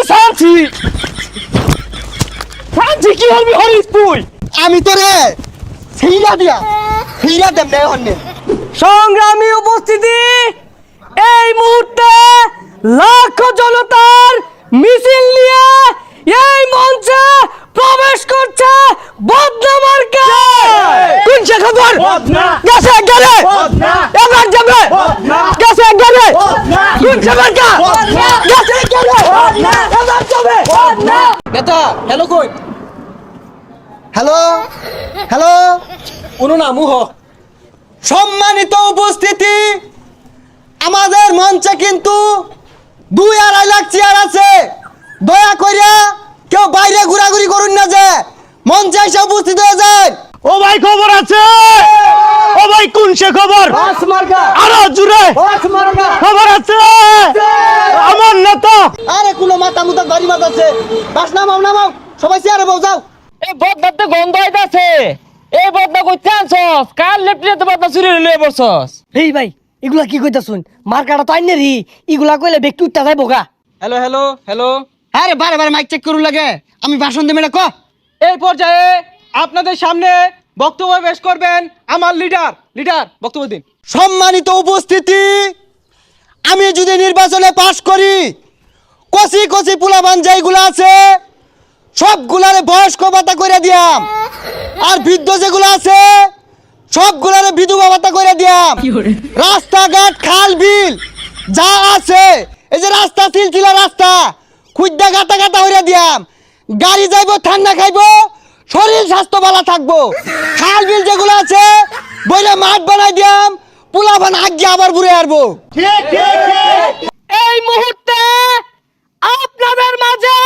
সানছি সানছি কি হবি হরিস তুই আমি তোরে সেইরা দেম না হন্নে। সংগ্রামী উপস্থিতি, এই মুহূর্তে লাখো জনতার মিছিল নিয়ে এই মঞ্চে প্রবেশ করছে বদনা মার্কা। কোন সে খবর? গেছে গেলে এবার যাবে গেছে গেলে কোন সে মার্কা গেছে গেলে এবার যাবে নেতা হ্যালো কই হ্যালো হ্যালো উনো না মুহ। সম্মানিত উপস্থিতি, আমাদের মঞ্চে কিন্তু 2-2.5 লাখ চেয়ার আছে। দয়া কইরা কেউ বাইরে ঘোরাঘুরি করুন না, যে মঞ্চে এসে উপস্থিত হয়ে যায়। ও ভাই খবর আছে? ও ভাই কোন সে খবর? আরো জুড়ে খবর আছে আমার নেতা। আরে কোনো মাথা মুতা বাড়ি মাথাছে, বাস নামাও নামাও, সবাই চেয়ারে বউ যাও। এই বদনাতে গন্ধ আইতাছে। এই বদনা কইতে আনছস? কাল লেফটিতে বদনা চুরি লয়ে বসছস। এই ভাই এগুলা কি কইতা শুন, মার্কাটা তো আইনে রি, এগুলা কইলে ব্যক্তি উঠতে যাইব গা। হ্যালো হ্যালো হ্যালো, আরে বারে বারে মাইক চেক করুন লাগে, আমি ভাষণ দেব, এটা ক। এই পর্যায়ে আপনাদের সামনে বক্তব্য পেশ করবেন আমার লিডার বক্তব্য দিন। সম্মানিত উপস্থিতি, আমি যদি নির্বাচনে পাশ করি, কচি কচি পোলাবান যেগুলো আছে সবগুলারে বয়স্ক ভাতা করে দিয়াম, আর বৃদ্ধ যেগুলো আছে সবগুলারে বিধবা ভাতা করে দিয়াম। রাস্তাঘাট খাল বিল যা আছে, এই যে রাস্তা সিলসিলা রাস্তা খুদ্দা গাতা গাতা হইয়া দিয়াম। গাড়ি যাইব, ঠান্ডা খাইব, শরীর স্বাস্থ্য ভালো থাকবো। খাল বিল যেগুলো আছে বইলে মাঠ বানাই দিয়াম, পোলাবান আগে আবার ঘুরে আসবো। এই মুহূর্তে আপনাদের মাঝে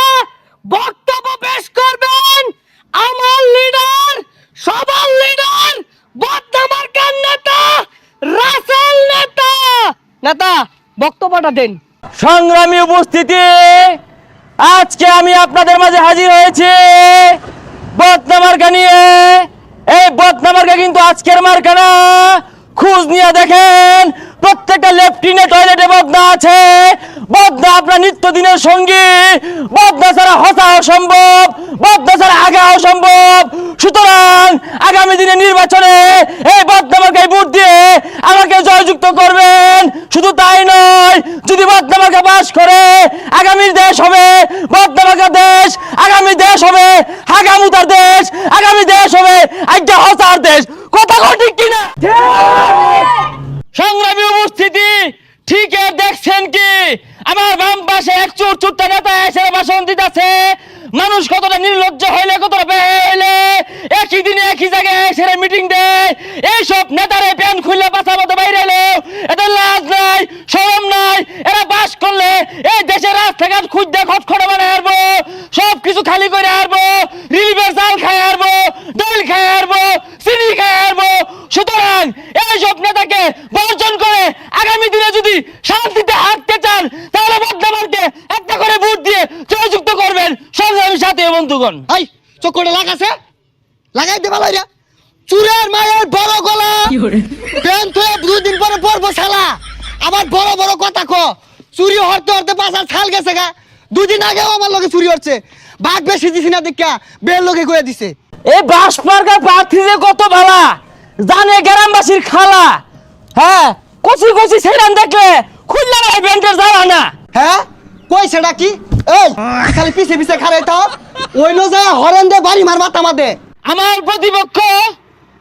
বক্তব্য পেশ করবেন আমার লিডার, সবার লিডার, বদনা মার্কার নেতা রাসেল নেতা। নেতা বক্তব্যটা দেন। সংগ্রামী উপস্থিতি, আজকে আমি আপনাদের মাঝে হাজির হয়েছি বদনা মার্কা নিয়ে। এই বদনা মার্কা কিন্তু আজকের মার্কা না, খোঁজ নিয়ে দেখেন প্রত্যেকটা লেফটিনে টয়লেটে বদনা আছে। বদনা আপনার নিত্যদিনের সঙ্গী, বদনা ছাড়া হসা অসম্ভব, বদনা ছাড়া আগা অসম্ভব। সুতরাং আগামী দিনে নির্বাচনে এই বদনা মার্কায় ভোট দিয়ে আমাকে জয়যুক্ত করবেন। শুধু তাই নয়, যদি বদনা মার্কা পাস করে আগামীর দেশ হবে বদনা মার্কা দেশ, আগামী দেশ হবে হাগামুতার দেশ, আগামী দেশ হবে আজ্ঞা হসার দেশ। কথা ঠিক কিনা? সংগ্রামী উপস্থিতি, ঠিক দেখছেন কি আমার বাম পাশে এক চুরচুরটা নেতা এসে ভাষণ দিতেছে। মানুষ কতটা নির্লজ্জ হইলে, কতটা বেহলে একই দিনে একই জায়গায় এসে মিটিং দেয়। এইসব নেতারে প্যান খুললে পাছা মতো বাইরে এলো, এদের লাজ নাই, শরম নাই। এরা বাস করলে এই দেশের রাস্তাঘাট খুঁজতে খটখটে বানায় আসবো, সব কিছু খালি করে আসবো, রিলিফের চাল খায় আসবো, ডাল খায় আসবো, চিনি খায় আসবো। সুতরাং এইসব নেতাকে বর্জন করে আগামী দিনে যদি শান্তিতে হাঁটতে চান, তাহলে বদনা মার্কাকে একটা করে ভোট দিয়ে জয়যুক্ত করবেন। সংগ্রামী সাথী বন্ধুগণ, এই চক্করটা লাগাছে, লাগাই দে ভালো। চুরের মায়ের বড় গলা প্যান তুই 2 দিন পরে পরবো শালা। আবার বড় বড় কথা ক, চুরি হরতে হরতে পাশার ছাল গেছে গা। 2 দিন আগেও আমার লগে চুরি হচ্ছে, বাঘ বেশি দিছি না দেখা বের লগে কয়ে দিছে। এই বাস মার্কার প্রার্থী যে কত ভালা জানে গ্রামবাসীর খালা। হ্যাঁ, কচি কচি সেরান দেখলে খুললে ব্যাংকের যাওয়া না। হ্যাঁ কই সেটা কি? এই খালি পিছে পিছে খারাই থাও, ওই নো যায় হরেন দে বাড়ি মার মাথা মাদে। আমার প্রতিপক্ষ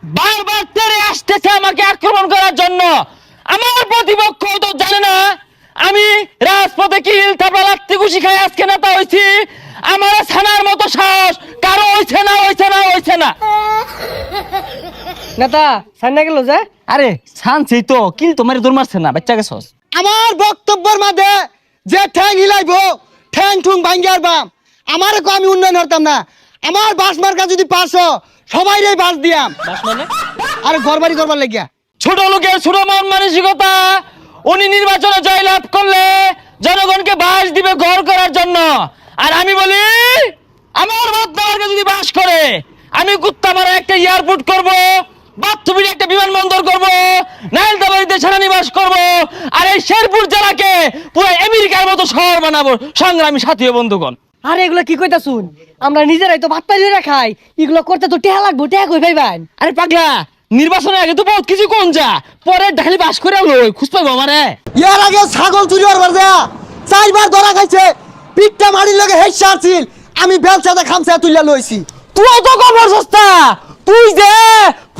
বারবার তেড়ে আসতেছে আমাকে আক্রমণ করার জন্য। আমার প্রতিপক্ষ তো জানে না আমি রাজপথে কি থাপড়া লাগতে খুশি খাই আজকে নেতা হয়েছি। আমার ছানার মতো সাহস কারো হইছে না, হইছে না, হইছে না। নেতা সাইনা গেল যে? আরে ছানছেই তো, কিন্তু মারি দৌড় মারছে না, বাচ্চা গেছস। আমার বক্তব্যের মাঝে যে ঠ্যাং হিলাইব, ঠ্যাং ঠুং ভাঙ্গিয়ার বাম। আমারে কো আমি উন্নয়ন হতাম না। আমার বাস মার্কা যদি পাস সবাই রে বাস দিয়াম। আরে ঘরবাড়ি করবার লাগিয়া ছোট লোকের ছোট মন মানসিকতা। উনি নির্বাচনে জয়লাভ করলে জনগণকে বাস দিবে ঘর করার জন্য। আর আমি বলি আমার বদনা মার্কা যদি বাস করে, আমি কুত্তামারা একটা এয়ারপোর্ট করব, বাথুবির একটা বিমানবন্দর করব, নাইলতাবাড়িতে সেনানিবাস করব, আর এই শেরপুর জেলাকে পুরো আমেরিকার মতো শহর বানাবো। সংগ্রামী সাথী ও বন্ধুগণ, আরে এগুলা কি কইতাছুন? আমরা নিজেরাই তো ভাত পাইলে খাই, এগুলো করতে তো টেহা লাগবো, টেহা কই পাইবান? আরে পাগলা, নির্বাচনের আগে তো বহুত কিছু কোন যা, পরে ডালি বাস করে লই খুঁজ পাইবো আমারে। ইয়ার আগে ছাগল চুরি করবার যা 4 বার ধরা খাইছে, পিঠটা মারির লগে হেসা আছিল, আমি বেলচাতে খামচা তুইলা লইছি। তুই তো খবর সস্তা, তুই যে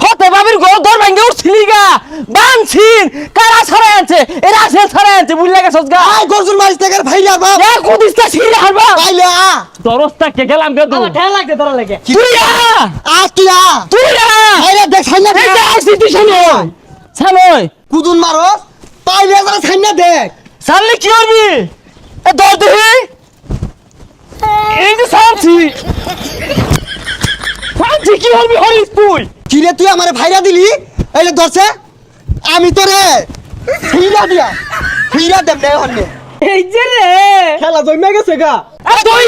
ফতে বাবির ঘর দর ভাঙ্গে উঠছিলি গা, বানছিন কারা ছড়াই আনছে, এরা আছে ছড়াই আনছে, বুঝলা গেছস গা। আই গরজুর মাইস থেকে ভাইরা বাপ এ কুদিসটা ছিড়ে হারবা, পাইলে আ দরস্তা কে গেলাম গে তুই। আমার টেহা লাগতে ধরা লাগে। তুই তুই আ তুই আইরে দেখ সাইনা এই যে আসছি তুই সামনে সামনে কুদুন মারস, পাইলে যারা সাইনা দেখ। সামনে কি করবি? এ দর দেখি, এই যে সামছি সামছি কি করবি হরিস তুই? কিরে তুই আমারে ভাইরা দিলি, এইলে ধরছে আমি তোরে ফিরা দেম নে হন্নে। এই যে রে খেলা জমে গেছে গা। এ তুই